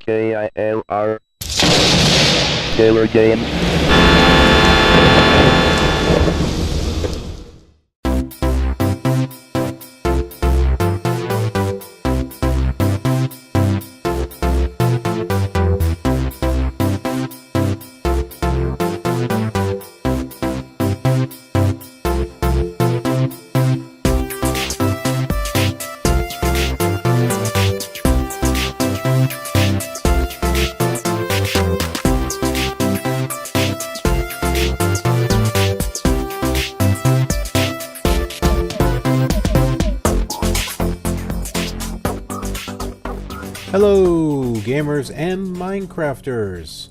KILR Killer Games. Hello, gamers and Minecrafters.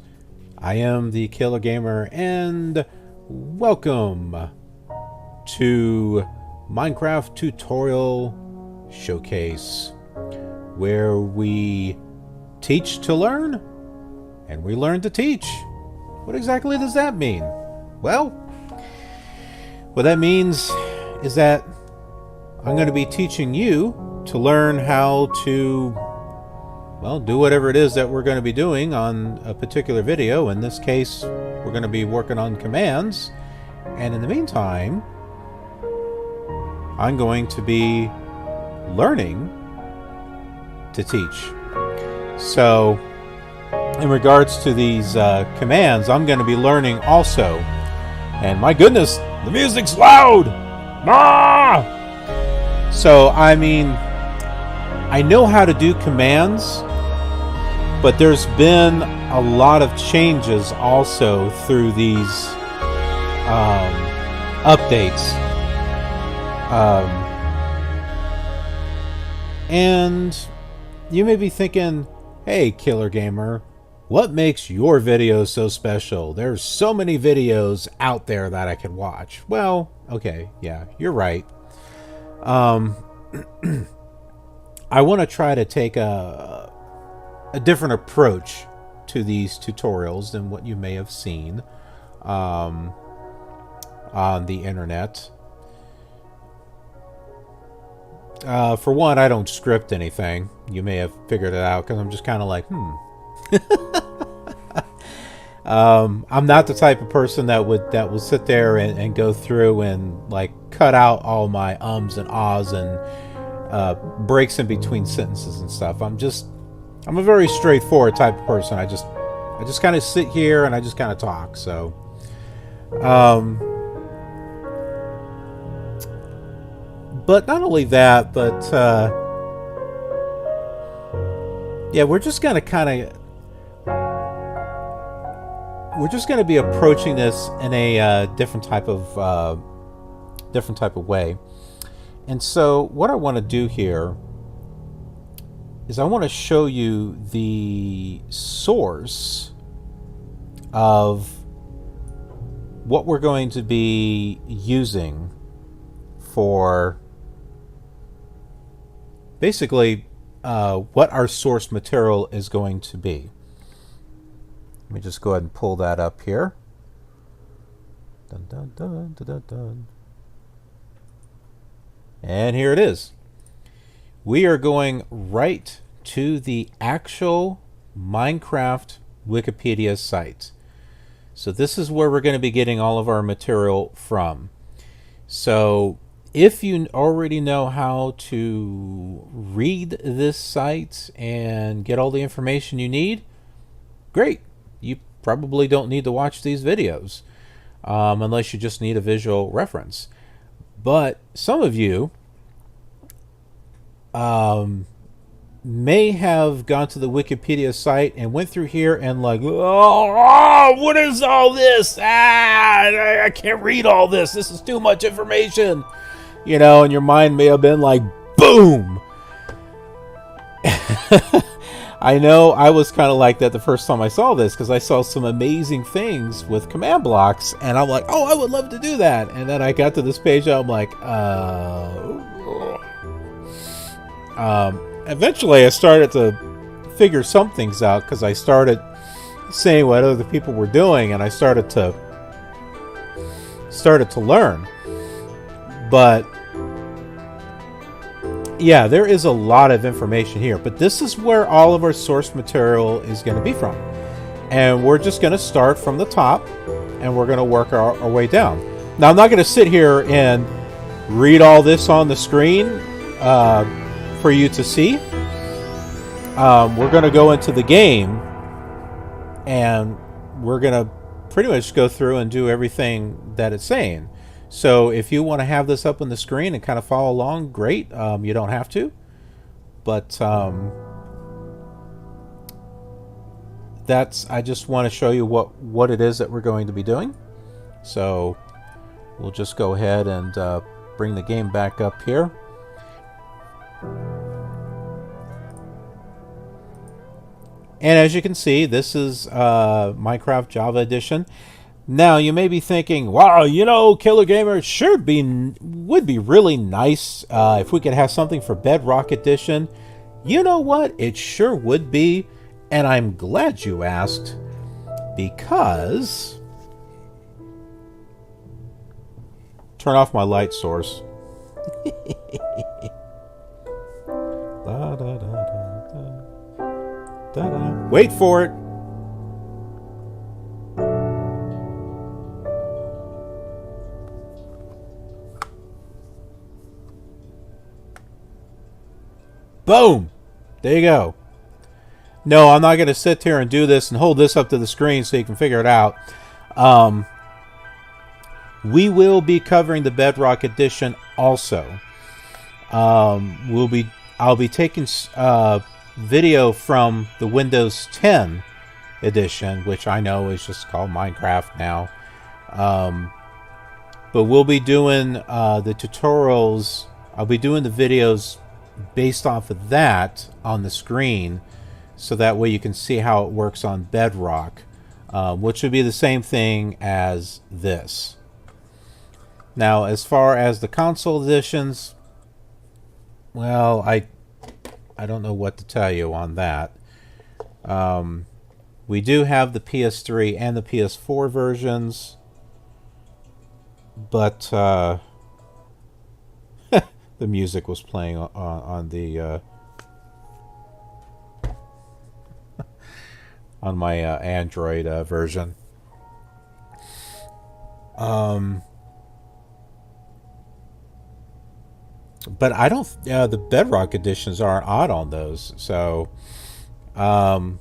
I am the Killer Gamer, and welcome to Minecraft Tutorial Showcase, where we teach to learn, and we learn to teach. What exactly does that mean? Well, what that means is that I'm going to be teaching you to learn how to do whatever it is that we're going to be doing on a particular video. In this case, we're going to be working on commands. And in the meantime, I'm going to be learning to teach. So, in regards to these commands, I'm going to be learning also. And my goodness, the music's loud! Ah! So, I mean, I know how to do commands, but there's been a lot of changes also through these updates. And you may be thinking, hey, Killer Gamer, what makes your videos so special? There's so many videos out there that I could watch. Well, okay, yeah, you're right. I want to try to take a different approach to these tutorials than what you may have seen on the internet. For one, I don't script anything. You may have figured it out because I'm just kind of like, I'm not the type of person that will sit there and go through and like cut out all my ums and ahs and breaks in between sentences and stuff. I'm a very straightforward type of person. I just kind of sit here and I just kind of talk. So, but not only that, but yeah, we're just gonna be approaching this in a different type of way. And so, what I want to do here is I want to show you the source of what we're going to be using for basically what our source material is going to be. Let me just go ahead and pull that up here. Dun, dun, dun, dun, dun, dun. And here it is. We are going right to the actual Minecraft Wikipedia site. So this is where we're going to be getting all of our material from. So if you already know how to read this site and get all the information you need, great. You probably don't need to watch these videos unless you just need a visual reference. But some of you may have gone to the Wikipedia site and went through here and like, oh, what is all this? I can't read all this. This is too much information. You know, and your mind may have been like, boom. I know I was kind of like that the first time I saw this because I saw some amazing things with command blocks and I'm like, oh, I would love to do that. And then I got to this page and I'm like, eventually I started to figure some things out because I started seeing what other people were doing and I started to learn. But yeah, there is a lot of information here, but this is where all of our source material is going to be from. And we're just going to start from the top, and we're going to work our way down. Now, I'm not going to sit here and read all this on the screen for you to see. We're going to go into the game, and we're going to pretty much go through and do everything that it's saying. So if you want to have this up on the screen and kind of follow along, great. You don't have to. But I just want to show you what it is that we're going to be doing. So we'll just go ahead and bring the game back up here. And as you can see, this is Minecraft Java Edition. Now, you may be thinking, wow, you know, Killer Gamer, it sure would be really nice if we could have something for Bedrock Edition. You know what? It sure would be. And I'm glad you asked, because... Turn off my light source. Da, da, da, da, da. Da, da. Wait for it. Boom! There you go. No, I'm not going to sit here and do this and hold this up to the screen so you can figure it out. We will be covering the Bedrock Edition also. I'll be taking video from the Windows 10 edition, which I know is just called Minecraft now. But we'll be doing the tutorials. I'll be doing the videos based off of that on the screen, so that way you can see how it works on Bedrock, which would be the same thing as this. Now, as far as the console editions, well, I don't know what to tell you on that. We do have the PS3 and the PS4 versions, but the music was playing on the on my Android version. But I don't. The Bedrock editions aren't odd on those. So, well,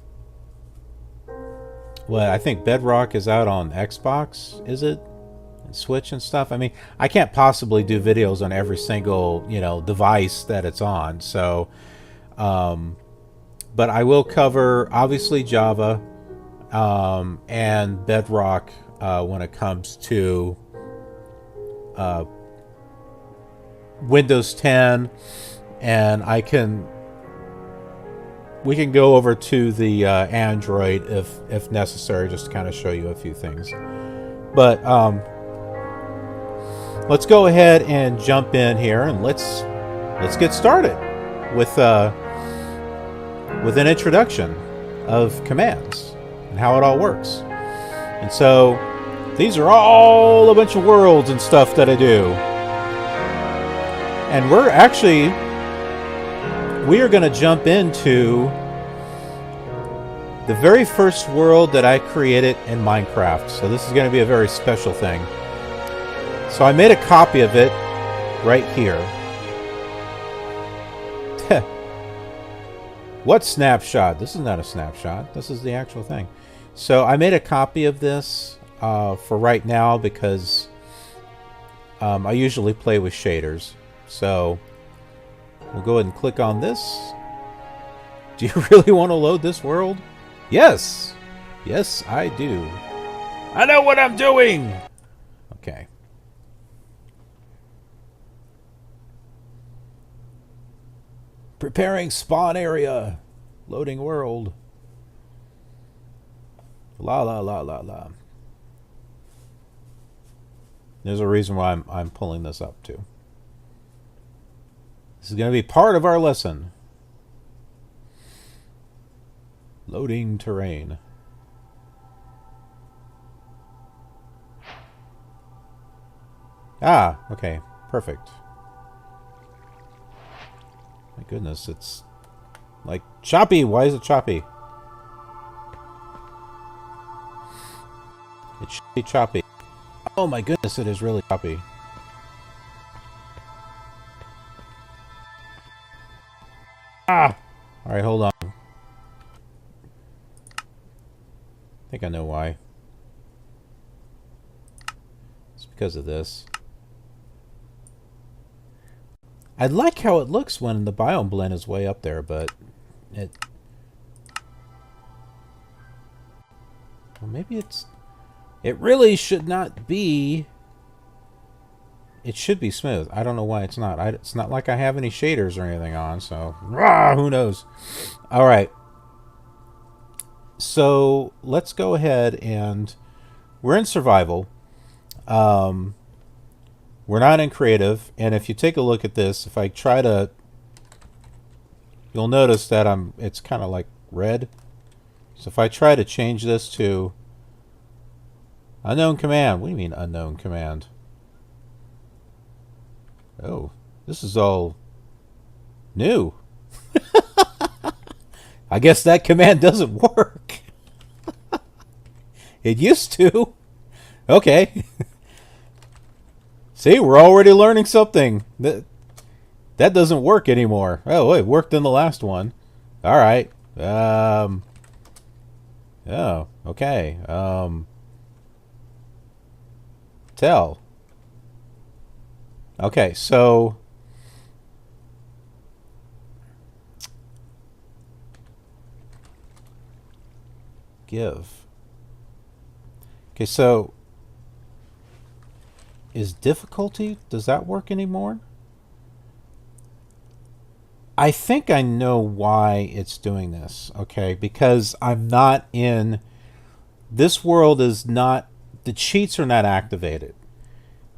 I think Bedrock is out on Xbox. Is it? And Switch and stuff. I mean, I can't possibly do videos on every single device that it's on. So, but I will cover obviously Java and Bedrock when it comes to Windows 10, and we can go over to the Android if necessary, just to kind of show you a few things. But let's go ahead and jump in here, and let's get started with an introduction of commands and how it all works. And so these are all a bunch of worlds and stuff that I do. And we are going to jump into the very first world that I created in Minecraft. So this is going to be a very special thing. So I made a copy of it right here. What snapshot? This is not a snapshot. This is the actual thing. So I made a copy of this for right now because I usually play with shaders. So we'll go ahead and click on this. Do you really want to load this world? Yes. Yes, I do. I know what I'm doing. Okay. Preparing spawn area. Loading world. La la la la la. There's a reason why I'm pulling this up too. This is going to be part of our lesson. Loading terrain. Ah, okay. Perfect. My goodness, it's like choppy. Why is it choppy? It should be choppy. Oh my goodness, it is really choppy. Ah! Alright, hold on. I think I know why. It's because of this. I like how it looks when the biome blend is way up there, but it... Well, maybe it's... It really should not be... It should be smooth. I don't know why it's not. It's not like I have any shaders or anything on, so... Who knows? Alright. So, let's go ahead and... We're in survival. We're not in creative, and if you take a look at this, if I try to... You'll notice that it's kind of like red. So if I try to change this to... Unknown command. What do you mean unknown command? Oh, this is all new. I guess that command doesn't work. It used to. Okay. See, we're already learning something. That doesn't work anymore. Oh, it worked in the last one. All right. Oh, okay. Tell. Okay, so give. Okay, so is difficulty, does that work anymore? I think I know why it's doing this, okay? Because I'm not in... This world is not... The cheats are not activated.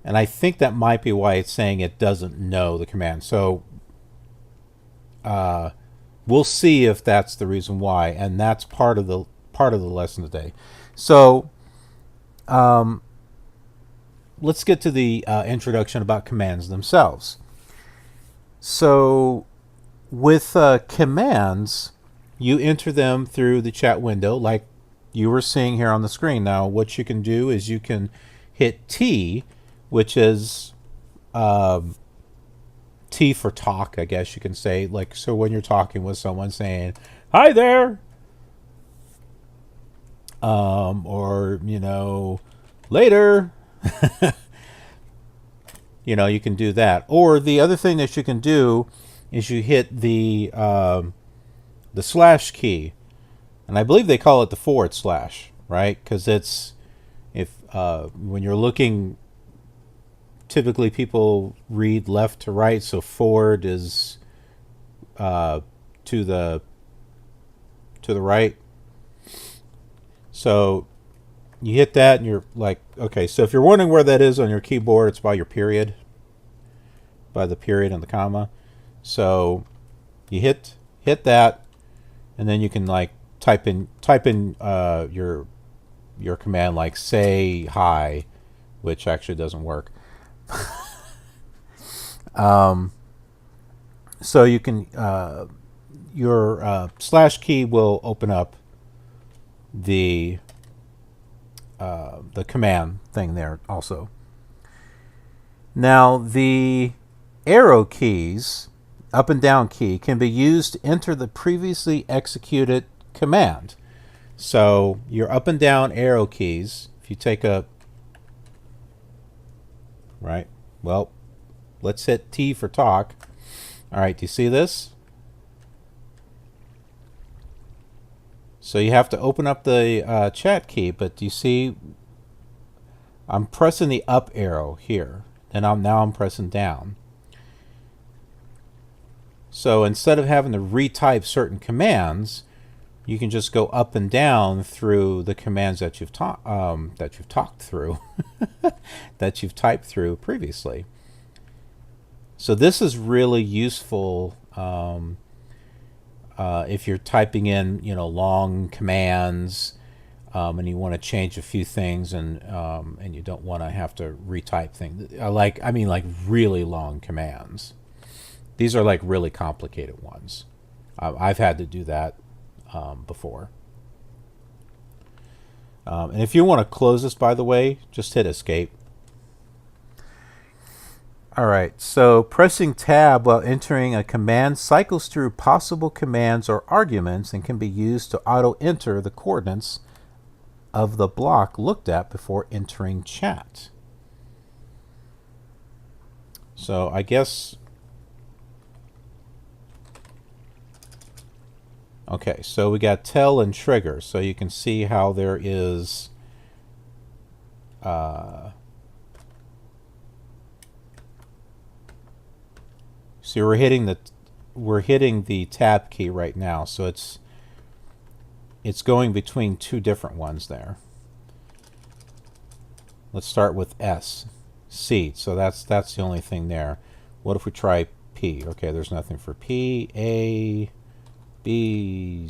And I think that might be why it's saying it doesn't know the command. So we'll see if that's the reason why, and that's part of the lesson today. So let's get to the introduction about commands themselves. So with commands, you enter them through the chat window like you were seeing here on the screen. Now what you can do is you can hit T, which is T for talk, I guess you can say. Like, so when you're talking with someone saying, "Hi there," or, you know, "Later," you know, you can do that. Or the other thing that you can do is you hit the slash key, and I believe they call it the /, right? Because it's when you're looking. Typically, people read left to right, so forward is to the right. So you hit that, and you're like, okay. So if you're wondering where that is on your keyboard, it's by your period, by the period and the comma. So you hit that, and then you can like type in your command, like say hi, which actually doesn't work. So you can your slash key will open up the command thing there also. Now the arrow keys, up and down key, can be used to enter the previously executed command. So your up and down arrow keys, if you take a right, well, let's hit T for talk. All right, do you see this? So you have to open up the chat key, but do you see I'm pressing the up arrow here, and now I'm pressing down. So instead of having to retype certain commands, you can just go up and down through the commands that you've talked through, that you've typed through previously. So this is really useful if you're typing in, you know, long commands, and you want to change a few things, and you don't want to have to retype things. I mean like really long commands. These are like really complicated ones. I've had to do that before. And if you want to close this, by the way, just hit escape. All right, so pressing tab while entering a command cycles through possible commands or arguments and can be used to auto-enter the coordinates of the block looked at before entering chat. So I guess... Okay, so we got tell and trigger, so you can see how there is... See, we're hitting the tab key right now, so it's going between two different ones there. Let's start with S, C. So that's the only thing there. What if we try P? Okay, there's nothing for P, A, B.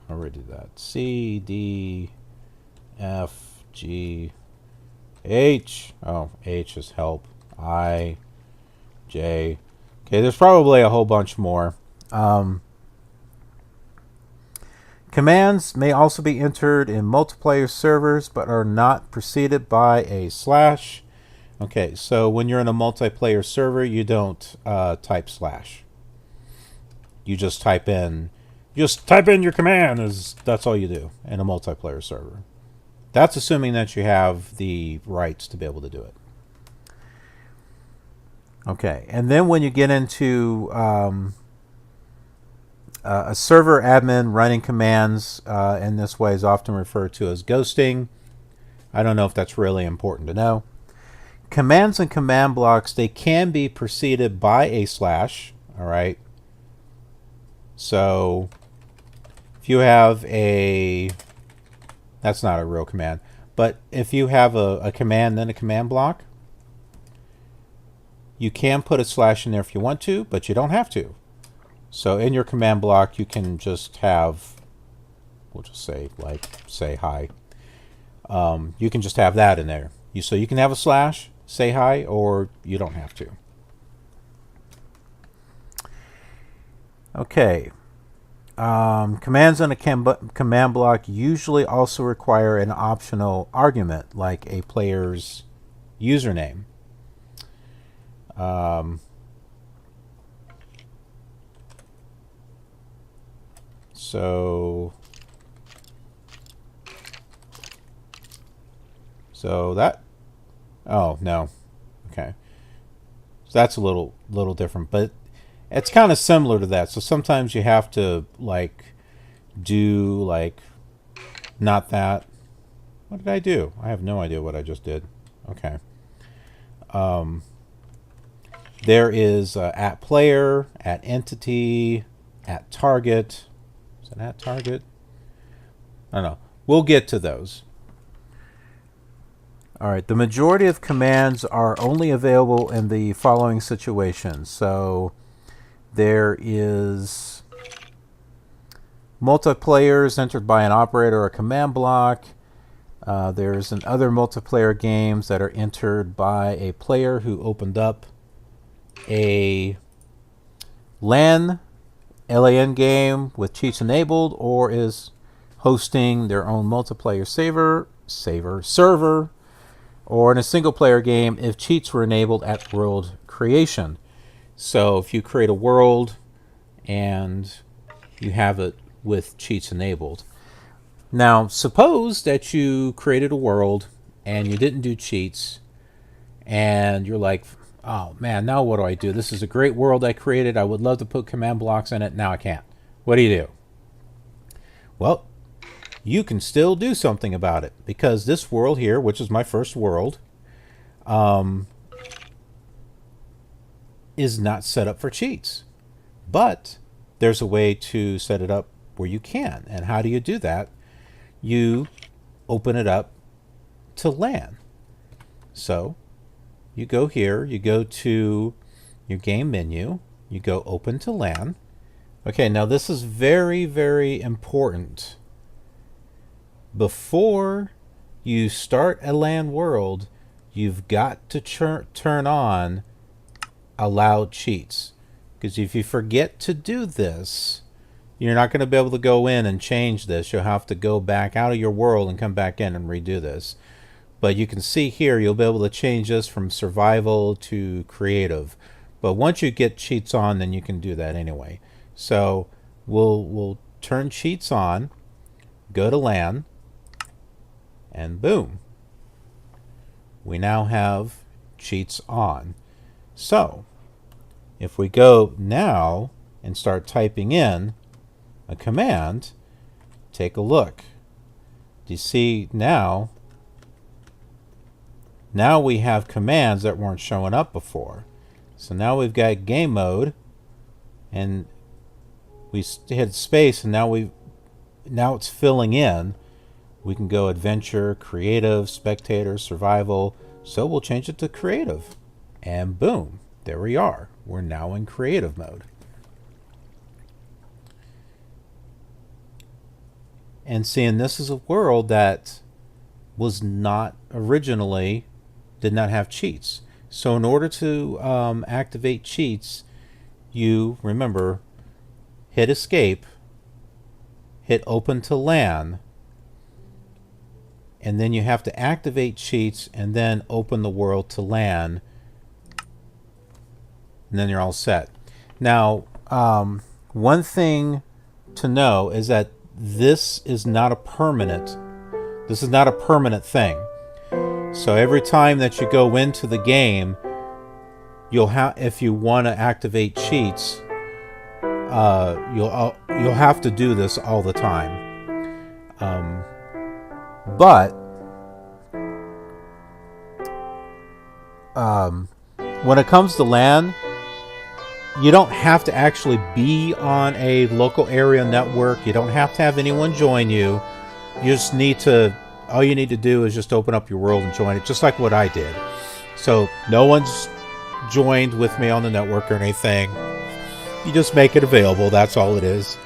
I already did that. C, D, F, G, H. Oh, H is help. I, J. Okay, there's probably a whole bunch more. Commands may also be entered in multiplayer servers but are not preceded by a slash. Okay, so when you're in a multiplayer server, you don't type slash. You just type in your command. That's all you do in a multiplayer server. That's assuming that you have the rights to be able to do it. Okay, and then when you get into a server admin running commands in this way is often referred to as ghosting. I don't know if that's really important to know. Commands and command blocks, they can be preceded by a slash, all right? So if you have a... That's not a real command. But if you have a command then a command block, you can put a slash in there if you want to, but you don't have to. So in your command block, you can just have, we'll just say, like, say hi. You can just have that in there. So you can have a slash, say hi, or you don't have to. Okay. Commands in a command block usually also require an optional argument, like a player's username. So that, oh no, okay, so that's a little different, but it's kind of similar to that. So sometimes you have to do not that. What did I do? I have no idea what I just did. Okay. There is at player, at entity, at target. Is it at target? I don't know. We'll get to those. All right. The majority of commands are only available in the following situations. So there is multiplayers entered by an operator or a command block. There's other multiplayer games that are entered by a player who opened up a LAN game with cheats enabled, or is hosting their own multiplayer server, or in a single player game if cheats were enabled at world creation. So if you create a world and you have it with cheats enabled. Now suppose that you created a world and you didn't do cheats, and you're like, oh man, now what do I do? This is a great world I created. I would love to put command blocks in it. Now I can't. What do? Well, you can still do something about it, because this world here, which is my first world, is not set up for cheats. But there's a way to set it up where you can. And how do you do that? You open it up to LAN. So you go here, you go to your game menu, you go open to LAN. Okay, now this is very, very important. Before you start a LAN world, you've got to turn on allowed cheats, Because if you forget to do this, you're not going to be able to go in and change this. You'll have to go back out of your world and come back in and redo this. But you can see here, you'll be able to change this from survival to creative. But once you get cheats on, then you can do that anyway. So we'll turn cheats on, go to LAN, and boom. We now have cheats on. So if we go now and start typing in a command, take a look. Do you see now? Now we have commands that weren't showing up before. So now we've got game mode, and we hit space, and now it's filling in. We can go adventure, creative, spectator, survival. So we'll change it to creative. And boom, there we are. We're now in creative mode. And seeing this is a world that was not originally, did not have cheats. So in order to activate cheats, you, remember, hit escape, hit open to LAN, and then you have to activate cheats and then open the world to LAN, and then you're all set. Now, one thing to know is that this is not a permanent thing. So every time that you go into the game, you'll have, if you want to activate cheats, you'll have to do this all the time. But when it comes to LAN, you don't have to actually be on a local area network. You don't have to have anyone join you. You just need to, all you need to do is just open up your world and join it, just like what I did. So no one's joined with me on the network or anything. You just make it available. That's all it is.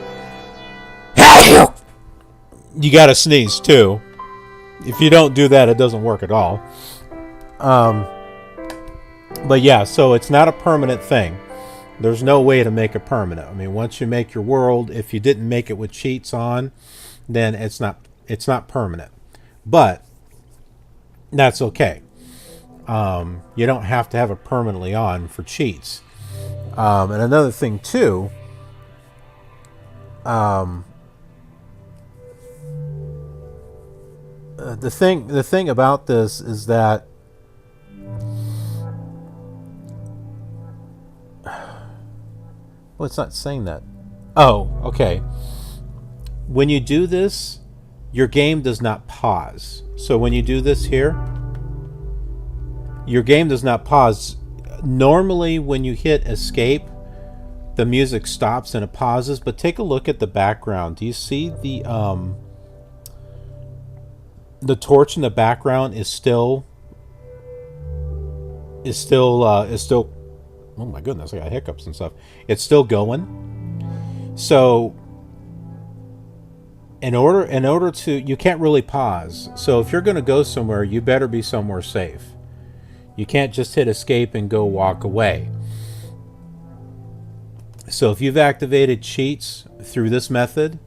You gotta sneeze too. If you don't do that, it doesn't work at all. But yeah, so it's not a permanent thing. There's no way to make it permanent. I mean, once you make your world, if you didn't make it with cheats on, then it's not permanent. But that's okay. You don't have to have it permanently on for cheats. And another thing too, the thing about this is that well, it's not saying that. Oh, okay. When you do this, your game does not pause. So when you do this here, your game does not pause. Normally, when you hit escape, the music stops and it pauses. But take a look at the background. Do you see the torch in the background is still. Oh my goodness, I got hiccups and stuff. It's still going. So in order to, you can't really pause. So if you're going to go somewhere, you better be somewhere safe. You can't just hit escape and go walk away. So if you've activated cheats through this method,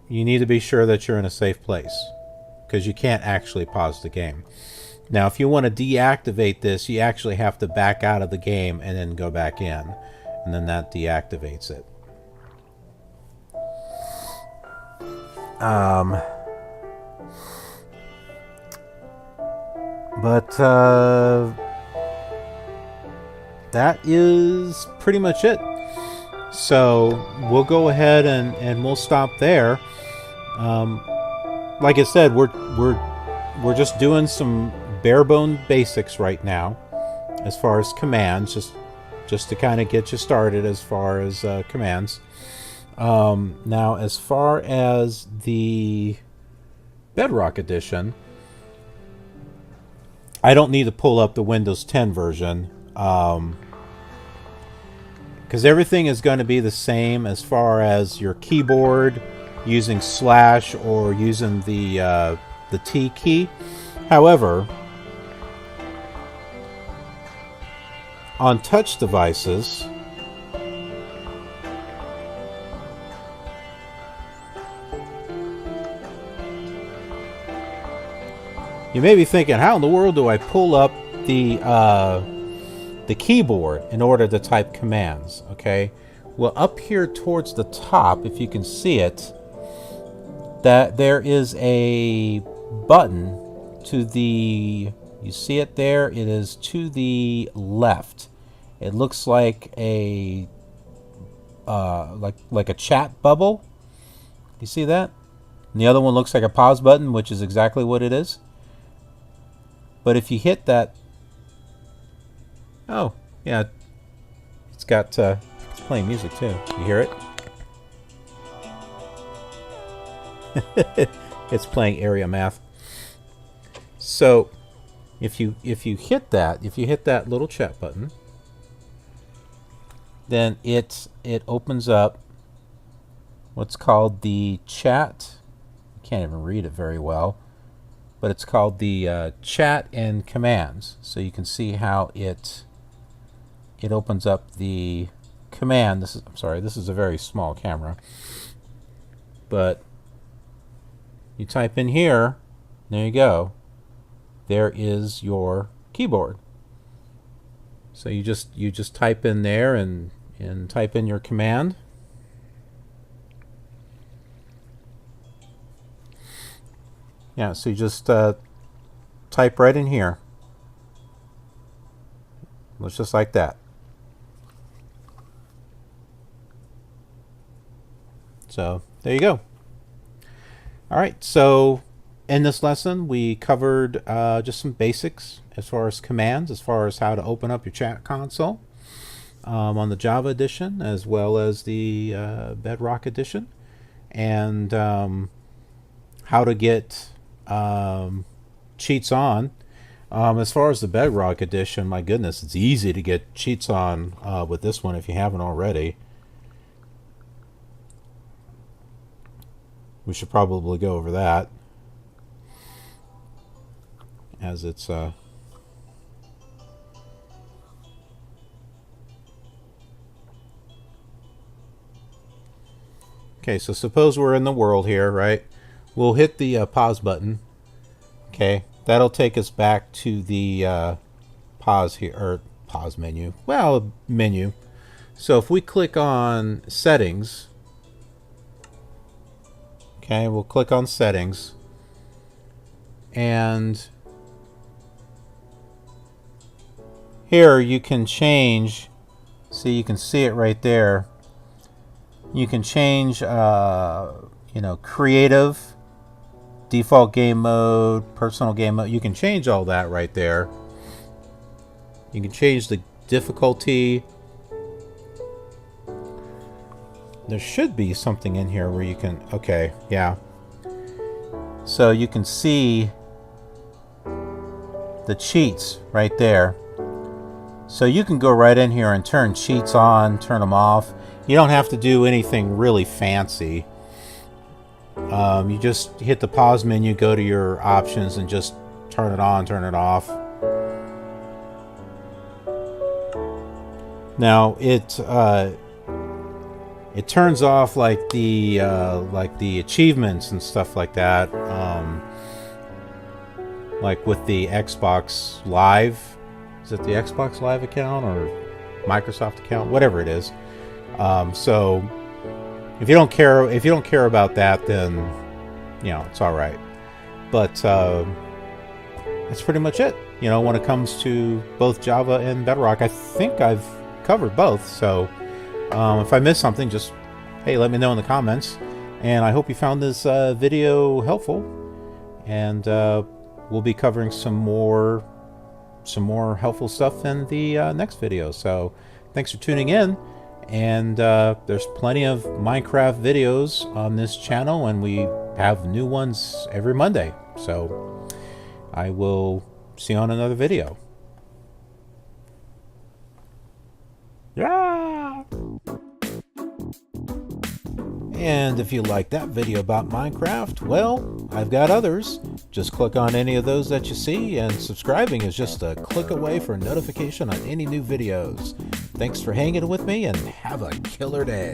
you need to be sure that you're in a safe place, because you can't actually pause the game. Now, if you want to deactivate this, you actually have to back out of the game and then go back in, and then that deactivates it. But that is pretty much it. So we'll go ahead and we'll stop there. Like I said, we're just doing some bare bone basics right now as far as commands, just to kind of get you started as far as commands. Now, as far as the Bedrock edition, I don't need to pull up the Windows 10 version, because everything is going to be the same as far as your keyboard using slash or using the T key. However, on touch devices, You may be thinking, how in the world do I pull up the keyboard in order to type commands? Okay, well, up here towards the top, if you can see it, that there is a button to the, you see it there? It is to the left. It looks like a like a chat bubble. You see that? And the other one looks like a pause button, which is exactly what it is. But if you hit that, oh yeah, it's got it's playing music too. You hear it? It's playing area math. So if you hit that little chat button, then it opens up what's called the chat. I can't even read it very well, but it's called the chat and commands. So you can see how it opens up the command. I'm sorry, this is a very small camera, but you type in here, there you go. There is your keyboard. So you just type in there and type in your command. Yeah, so you just type right in here. Looks just like that. So there you go. All right, so in this lesson we covered just some basics as far as commands, as far as how to open up your chat console on the Java edition as well as the Bedrock edition, and how to get cheats on. As far as the Bedrock edition, my goodness, it's easy to get cheats on with this one if you haven't already. We should probably go over that, as it's okay, so suppose we're in the world here, right? We'll hit the pause button. Okay, that'll take us back to the pause here, or pause menu. Well, menu. So if we click on settings, okay, we'll click on settings, and here you can change. See, you can see it right there. You can change, you know, creative, default game mode, personal game mode. You can change all that right there. You can change the difficulty. There should be something in here where you can, okay, yeah. So you can see the cheats right there. So you can go right in here and turn cheats on, turn them off. You don't have to do anything really fancy. You just hit the pause menu, go to your options, and just turn it on, turn it off. Now it turns off like the achievements and stuff like that, like with the Xbox Live. Is it the Xbox Live account or Microsoft account? Whatever it is. So if you don't care about that, then you know it's all right. But that's pretty much it. You know, when it comes to both Java and Bedrock, I think I've covered both. So if I missed something, just hey, let me know in the comments. And I hope you found this video helpful. And we'll be covering some more helpful stuff in the next video. So thanks for tuning in. And there's plenty of Minecraft videos on this channel, and we have new ones every Monday. So I will see you on another video. Yeah! And if you like that video about Minecraft, well, I've got others. Just click on any of those that you see, and subscribing is just a click away for a notification on any new videos. Thanks for hanging with me, and have a killer day.